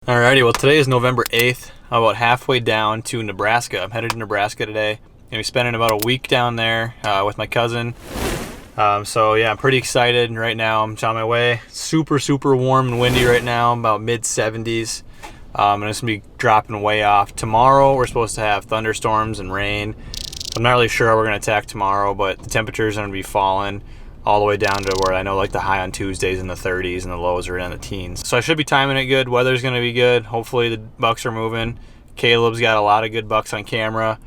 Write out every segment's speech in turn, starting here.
Alrighty, well today is November 8th. I'm about halfway down to Nebraska. I'm headed to Nebraska today. Gonna be spending about a week down there with my cousin. So yeah, I'm pretty excited. Right now I'm on my way. Super warm and windy right now, about mid 70s. And it's gonna be dropping way off. Tomorrow we're supposed to have thunderstorms and rain. I'm not really sure how we're gonna attack tomorrow, but the temperatures are gonna be falling all the way down to where I know like the high on Tuesdays in the 30s and the lows are in the teens. So I should be timing it good. Weather's going to be good. Hopefully the bucks are moving. Caleb's got a lot of good bucks on camera.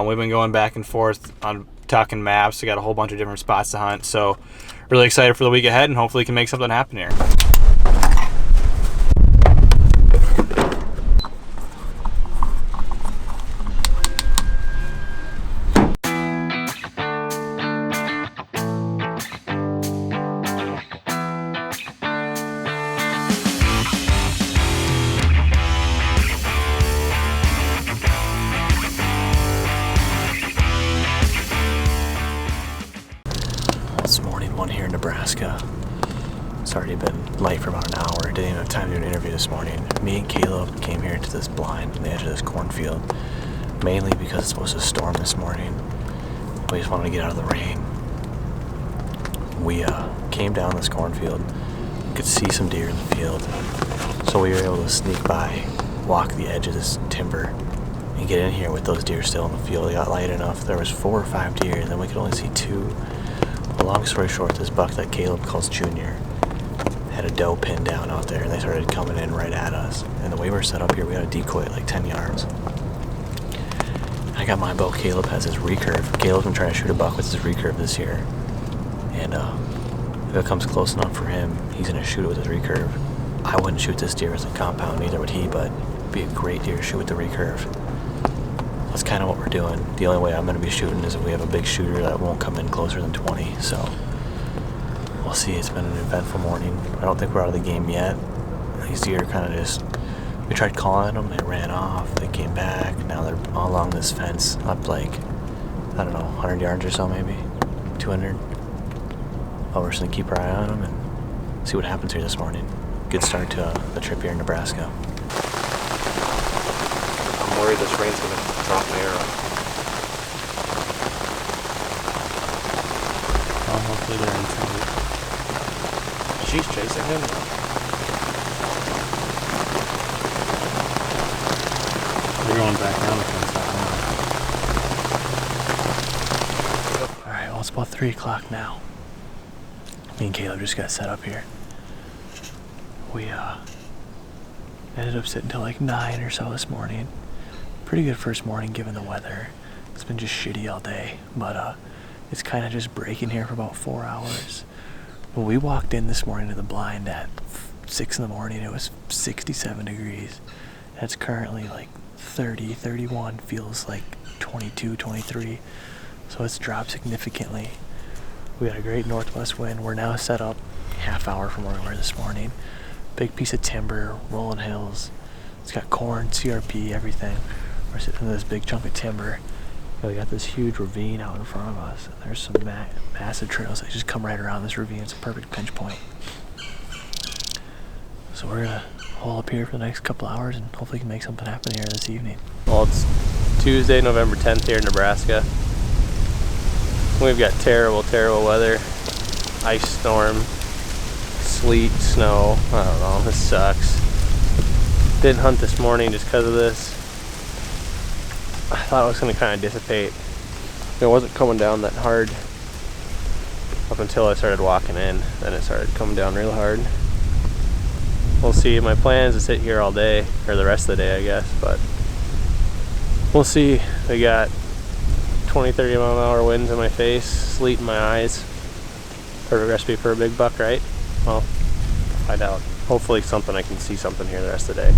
We've been going back and forth on talking maps. We got a whole bunch of different spots to hunt. So really excited for the week ahead and hopefully we can make something happen here. It's morning one here in Nebraska. It's already been light for about an hour. Didn't even have time to do an interview this morning. Me and Caleb came here to this blind on the edge of this cornfield, mainly because it's supposed to storm this morning. We just wanted to get out of the rain. We came down this cornfield. We could see some deer in the field, so we were able to sneak by, walk the edge of this timber, and get in here with those deer still in the field. It got light enough. There was 4 or 5 deer, and then we could only see 2. Long story short, this buck that Caleb calls Junior had a doe pinned down out there, and they started coming in right at us. And the way we're set up here, we got a decoy at like 10 yards. I got my bow. Caleb has his recurve. Caleb's been trying to shoot a buck with his recurve this year, and if it comes close enough for him, he's gonna shoot it with his recurve. I wouldn't shoot this deer with a compound, neither would he, but it'd be a great deer to shoot with the recurve. That's kind of what we're doing. The only way I'm going to be shooting is if we have a big shooter that won't come in closer than 20. So we'll see. It's been an eventful morning. I don't think we're out of the game yet. These deer kind of just, we tried calling them, they ran off, they came back. Now they're all along this fence up like, I don't know, 100 yards or so maybe, 200. Well, we're just going to keep our eye on them and see what happens here this morning. Good start to the trip here in Nebraska. I'm worried this rain's going to drop my arrow. Well, hopefully they're inside. She's chasing him. They're going back down the fence. Alright, well it's about 3 o'clock now. Me and Caleb just got set up here. We ended up sitting till like 9 or so this morning. Pretty good first morning given the weather. It's been just shitty all day, but it's kind of just breaking here for about 4 hours. When we walked in this morning to the blind at 6 in the morning, it was 67 degrees. It's currently like 30, 31, feels like 22, 23. So it's dropped significantly. We got a great northwest wind. We're now set up half hour from where we were this morning. Big piece of timber, rolling hills. It's got corn, CRP, everything. We're sitting in this big chunk of timber. We got this huge ravine out in front of us. And there's some massive trails that just come right around this ravine. It's a perfect pinch point. So we're gonna hole up here for the next couple hours and hopefully can make something happen here this evening. Well, it's Tuesday, November 10th here in Nebraska. We've got terrible weather. Ice storm, sleet, snow. I don't know, this sucks. Didn't hunt this morning just because of this. I thought it was going to kind of dissipate. It wasn't coming down that hard up until I started walking in. Then it started coming down real hard. We'll see. My plan is to sit here all day, or the rest of the day I guess, but we'll see. We got 20-30 mile an hour winds in my face, sleet in my eyes. Perfect recipe for a big buck, right? Well, find out. Hopefully I can see something here the rest of the day.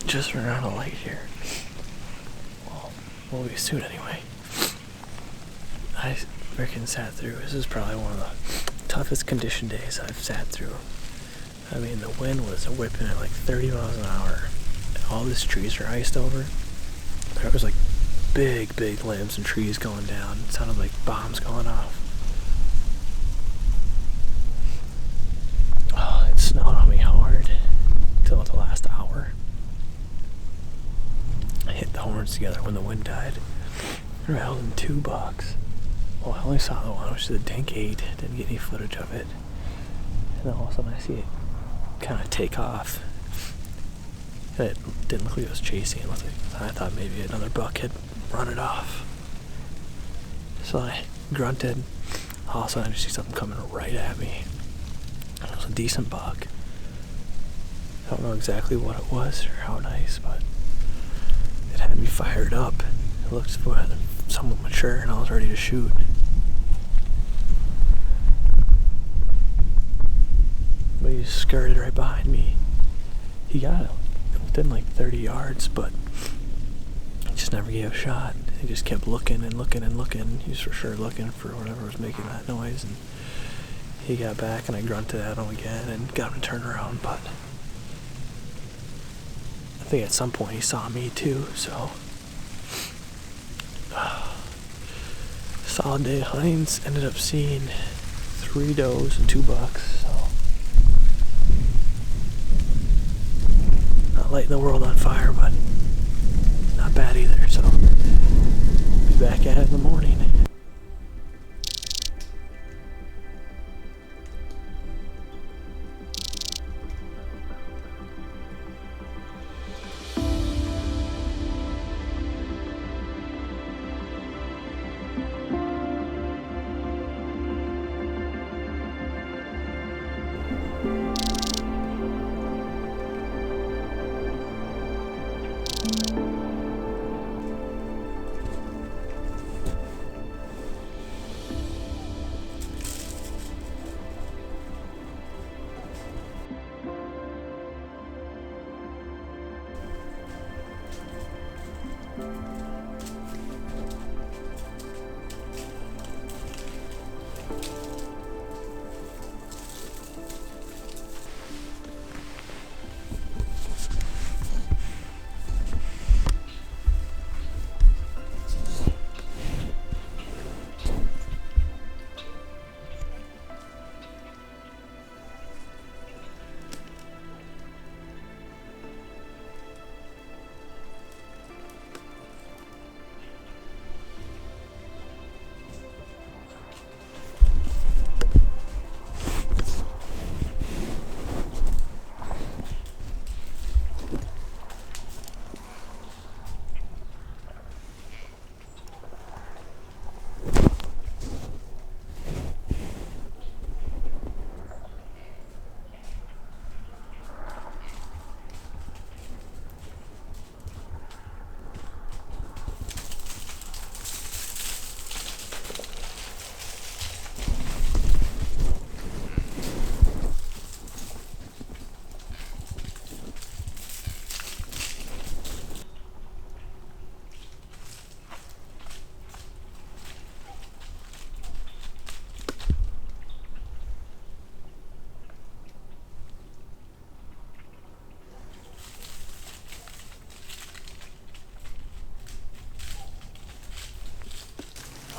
just around a light here. Well, we'll be soon anyway. I freaking sat through. This is probably one of the toughest condition days I've sat through. I mean, the wind was whipping at like 30 miles an hour. All these trees are iced over. There was like big limbs and trees going down. It sounded like bombs going off. Oh, it snowed on me hard till the last hour. I hit the horns together when the wind died. I rattled in 2 bucks. Well, I only saw the one, which is a Dink 8. Didn't get any footage of it. And then all of a sudden I see it kind of take off. And it didn't look like it was chasing. It looked like, I thought maybe another buck had run it off. So I grunted. All of a sudden I just see something coming right at me. It was a decent buck. I don't know exactly what it was or how nice, but it had me fired up. It looked somewhat mature and I was ready to shoot. But he just skirted right behind me. He got it within like 30 yards, but he just never gave a shot. He just kept looking and looking and looking. He was for sure looking for whatever was making that noise, and he got back and I grunted at him again and got him to turn around, but I think at some point he saw me too, so solid day of hunting. Ended up seeing 3 does and 2 bucks, so not lighting the world on fire, but not bad either, so be back at it in the morning.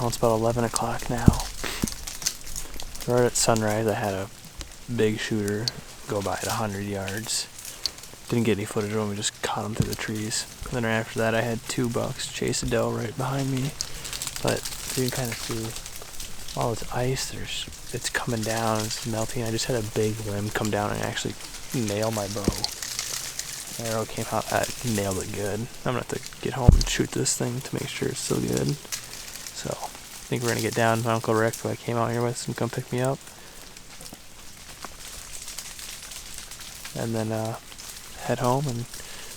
Well, it's about 11 o'clock now. Right at sunrise, I had a big shooter go by at 100 yards. Didn't get any footage of him, we just caught him through the trees. And then right after that, I had 2 bucks chase a doe right behind me. But you can kind of see all this ice, it's coming down, it's melting. I just had a big limb come down and actually nail my bow. The arrow came out, I nailed it good. I'm gonna have to get home and shoot this thing to make sure it's still good. So, I think we're gonna get down. My Uncle Rick, who I came out here with, and come pick me up. And then head home and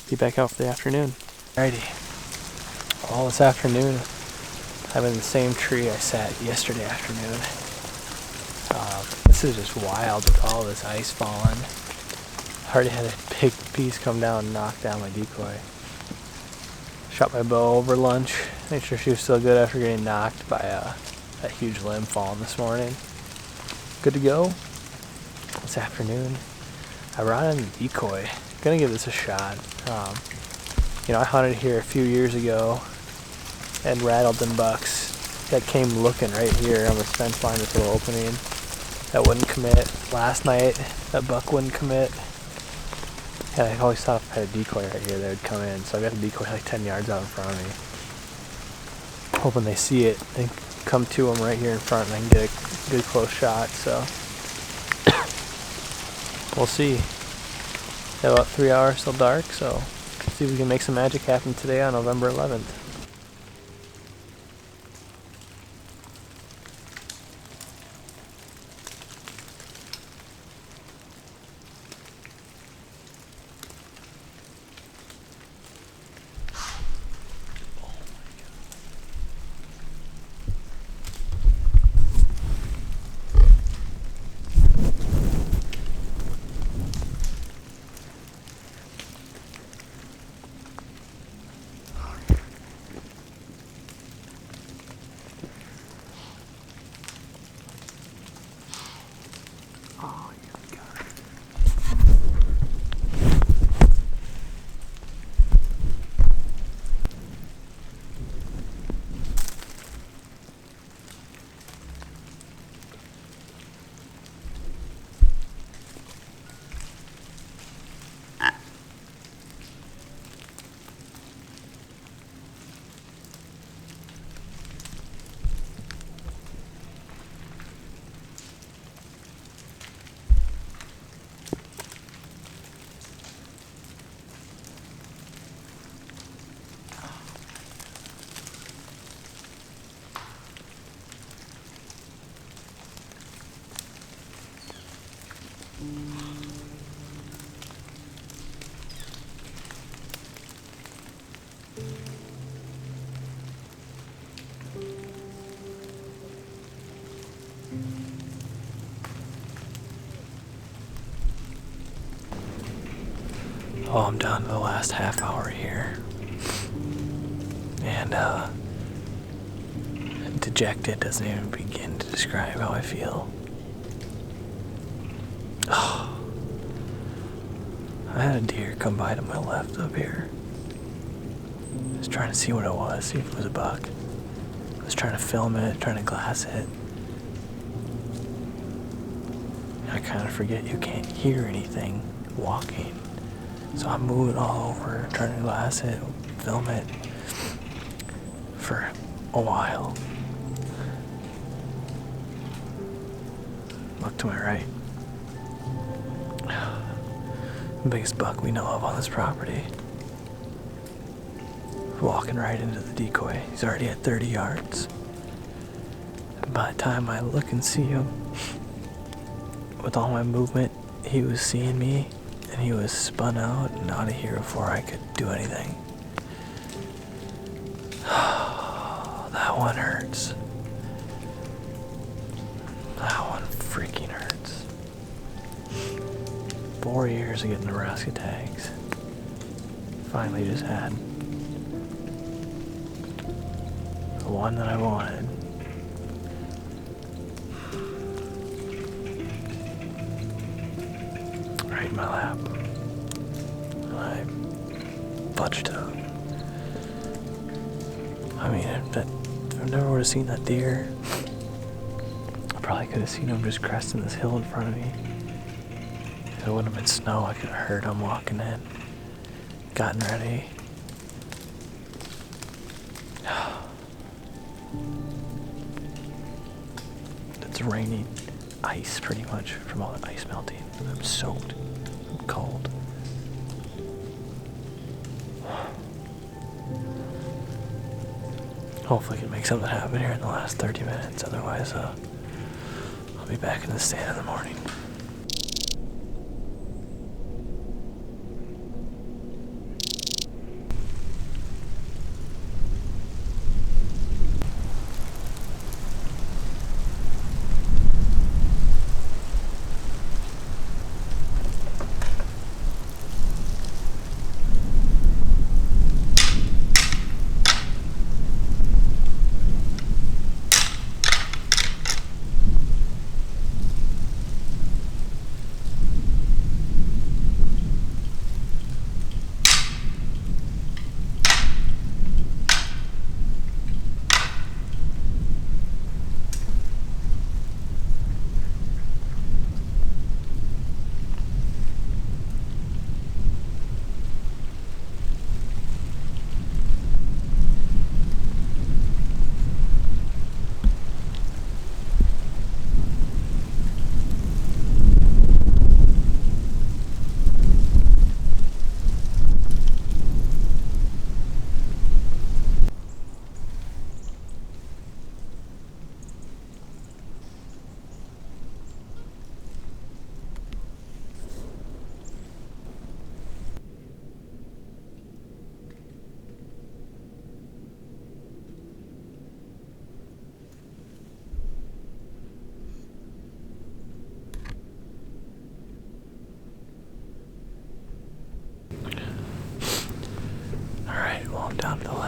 be back out for the afternoon. Alrighty. All this afternoon, I'm in the same tree I sat yesterday afternoon. This is just wild with all this ice falling. Already had a big piece come down and knock down my decoy. Shot my bow over lunch. Made sure she was still good after getting knocked by that huge limb falling this morning. Good to go. This afternoon, I brought in the decoy. Gonna give this a shot. I hunted here a few years ago and rattled them bucks that came looking right here on this fence line, this little opening. That wouldn't commit. Last night, that buck wouldn't commit. And I always thought if I had a decoy right here, they would come in. So I got the decoy like 10 yards out in front of me. Hoping they see it and come to them right here in front and I can get a good close shot. So we'll see. Got about 3 hours till dark, so see if we can make some magic happen today on November 11th. Oh, I'm down to the last half hour here. And, dejected doesn't even begin to describe how I feel. Oh. I had a deer come by to my left up here. I was trying to see what it was, see if it was a buck. I was trying to film it, trying to glass it. I kind of forget you can't hear anything walking. So I'm moving all over, trying to glass it, film it for a while. Look to my right. The biggest buck we know of on this property. Walking right into the decoy. He's already at 30 yards. And by the time I look and see him, with all my movement, he was seeing me. And he was spun out and out of here before I could do anything. That one hurts. That one freaking hurts. 4 years of getting Nebraska tags. Finally just had the one that I wanted. Right in my lap. I fudged up. I mean, if I never would have seen that deer, I probably could have seen him just cresting this hill in front of me. If it wouldn't have been snow, I could have heard him walking in, gotten ready. It's raining ice pretty much from all the ice melting. I'm soaked. I'm cold. Hopefully I can make something happen here in the last 30 minutes. Otherwise, I'll be back in the stand in the morning.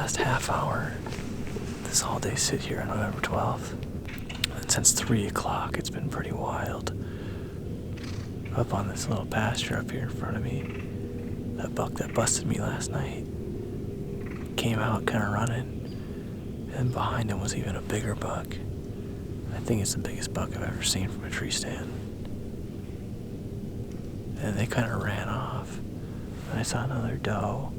last half hour, this all day sit here on November 12th. And since 3 o'clock, it's been pretty wild. Up on this little pasture up here in front of me, that buck that busted me last night came out kind of running, and behind him was even a bigger buck. I think it's the biggest buck I've ever seen from a tree stand. And they kind of ran off. And I saw another doe.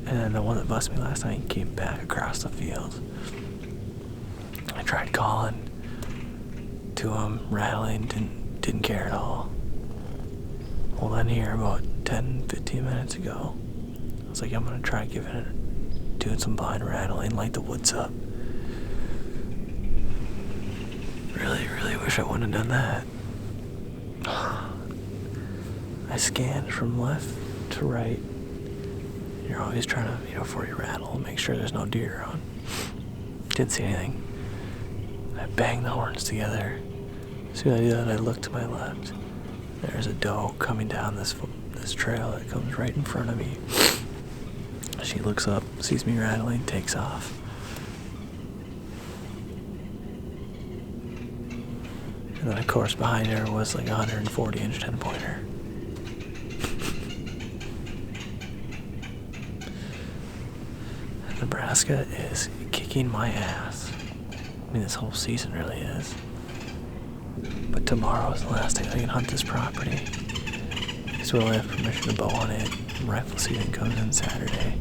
And then the one that busted me last night came back across the field. I tried calling to him, rattling, didn't care at all. Well, then here about 10-15 minutes ago, I was like, I'm gonna try doing some blind rattling, light the woods up. Really wish I wouldn't have done that. I scanned from left to right. You're always trying to, before you rattle, make sure there's no deer around. Didn't see anything. I banged the horns together. As soon as I did that, I looked to my left. There's a doe coming down this trail that comes right in front of me. She looks up, sees me rattling, takes off. And then, of course, behind her was like a 140-inch 10-pointer. Nebraska is kicking my ass. I mean, this whole season really is. But tomorrow is the last day I can hunt this property. So we'll have permission to bow on it. Rifle season comes in Saturday.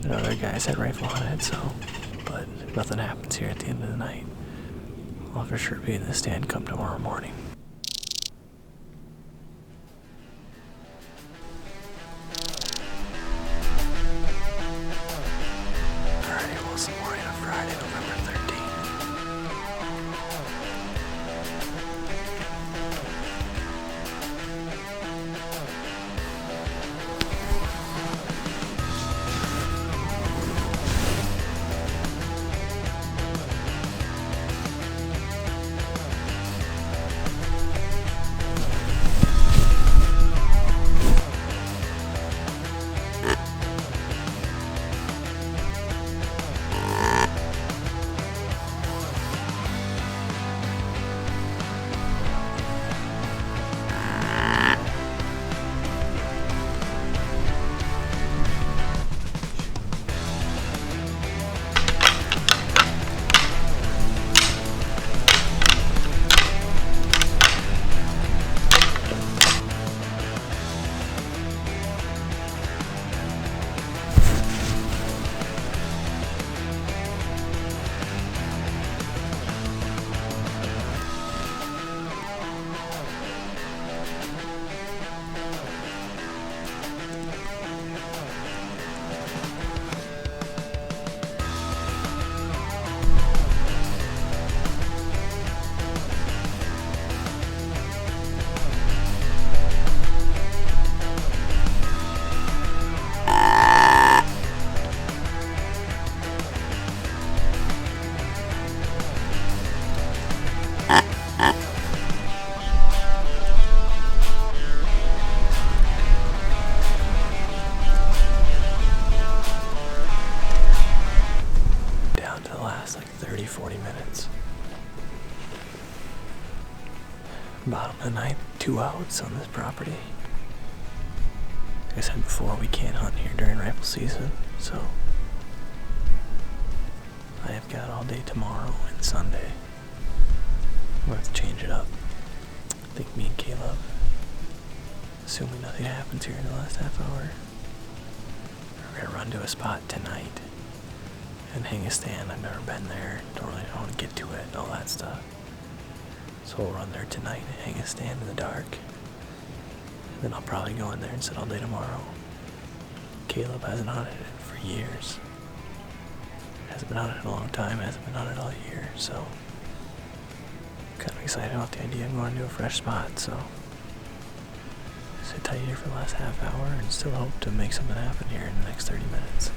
And other guys had rifle on it, but if nothing happens here at the end of the night, I'll for sure be in the stand come tomorrow morning. Alrighty, well, some morning on Friday, November 13th. Down to the last 30-40 minutes. Bottom of the ninth, 2 outs on this property. Like I said before, we can't hunt here during rifle season, so I have got all day tomorrow and Sunday. We'll have to change it up. I think me and Caleb, assuming nothing happens here in the last half hour, we're gonna run to a spot tonight and hang a stand. I've never been there, don't really know how to get to it and all that stuff. So we'll run there tonight and hang a stand in the dark. And then I'll probably go in there and sit all day tomorrow. Caleb hasn't hunted it for years. Hasn't been hunted in a long time, hasn't been hunted all year, so I'm kind of excited about the idea of going to a fresh spot, so sit tight here for the last half hour and still hope to make something happen here in the next 30 minutes.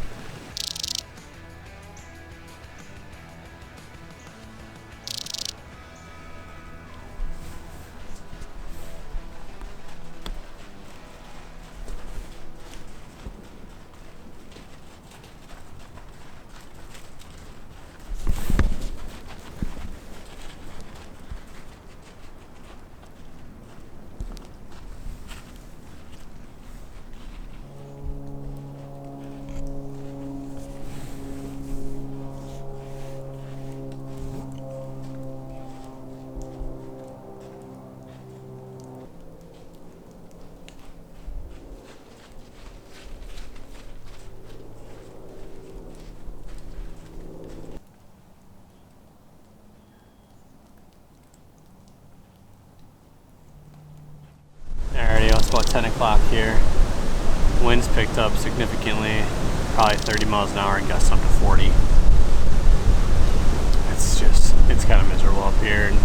about 10 o'clock here. Winds picked up significantly, probably 30 miles an hour and gusts up to 40. It's kind of miserable up here. And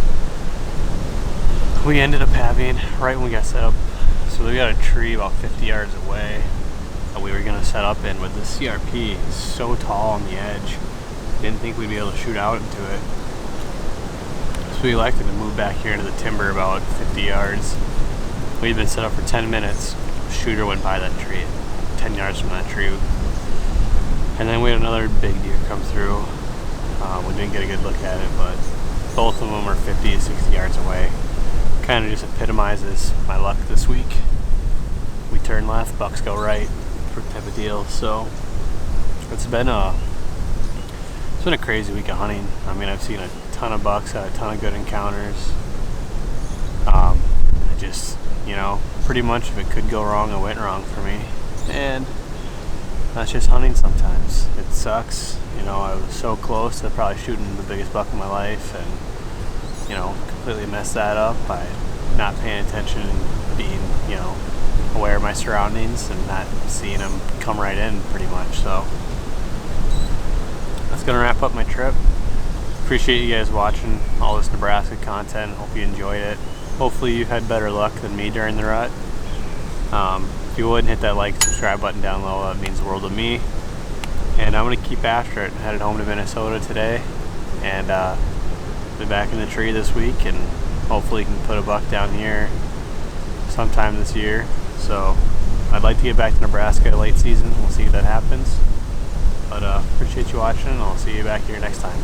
we ended up having, right when we got set up, so we got a tree about 50 yards away that we were going to set up in, with the CRP is so tall on the edge. Didn't think we'd be able to shoot out into it. So we elected to move back here into the timber about 50 yards. We'd been set up for 10 minutes. A shooter went by that tree, 10 yards from that tree. And then we had another big deer come through. We didn't get a good look at it, but both of them are 50 to 60 yards away. Kind of just epitomizes my luck this week. We turn left, bucks go right, type of deal. So it's been a crazy week of hunting. I mean, I've seen a ton of bucks, had a ton of good encounters. Pretty much if it could go wrong, it went wrong for me. And that's just hunting sometimes. It sucks. I was so close to probably shooting the biggest buck of my life, and completely messed that up by not paying attention and being aware of my surroundings and not seeing them come right in pretty much. So that's gonna wrap up my trip. Appreciate you guys watching all this Nebraska content. Hope you enjoyed it. Hopefully you had better luck than me during the rut. If you would, hit that like and subscribe button down below. That means the world to me. And I'm going to keep after it. Headed home to Minnesota today, and be back in the tree this week, and hopefully can put a buck down here sometime this year. So I'd like to get back to Nebraska late season. We'll see if that happens. But appreciate you watching, and I'll see you back here next time.